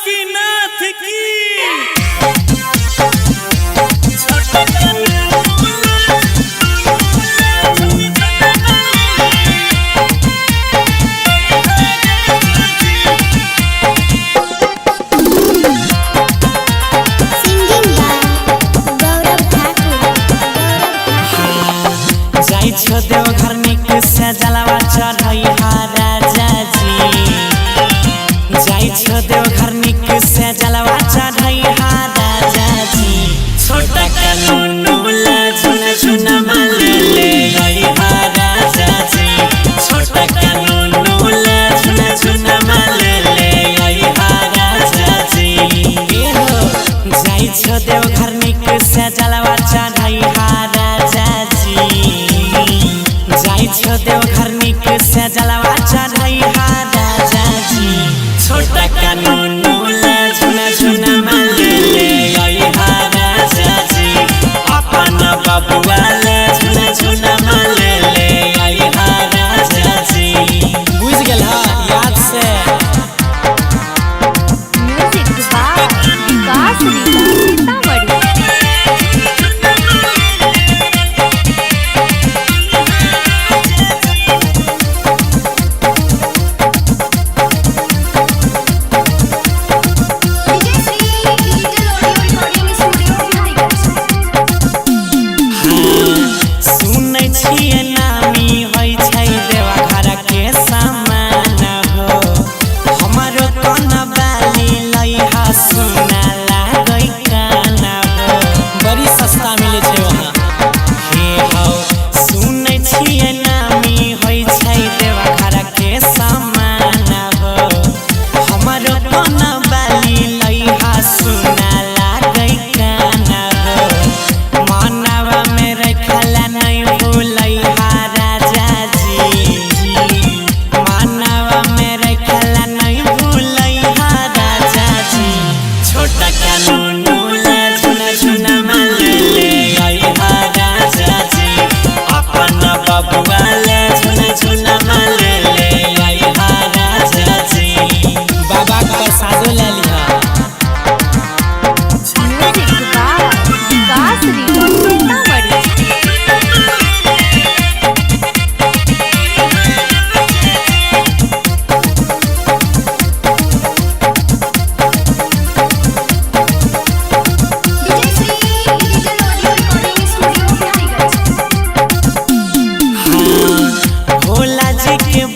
बासुकीनाथ की। देवघर निक से जलवा चढ़ई राजा जी, जाई छो देवघर निक से जलवा चढ़ई राजा जी। छोटा कानून झुना झुना माले ले गई राजा जी, छोटा कानून झुना झुना माले ले गई राजा जी। जाई छो देवघर निक से जलवा चढ़ई राजा जी, जाई छो देवघर निक से जलवा चढ़ई राजा जी। छोटा कानून झुना झुना माले ले गई राजा जी, अपन बबुआ ले झुना झुना माले ले गई राजा जी। बुझ गेल याद से। म्यूजिक बाय विकास सीतामढ़ी।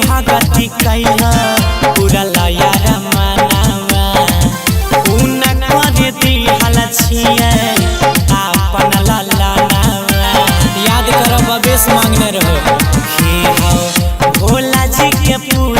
भगती कैला पूरा लया रमनावा, उन कर दी हल छिए अपन ललनावा। याद करो बेस मांगने रहो। हे हो भोला जी के पूरा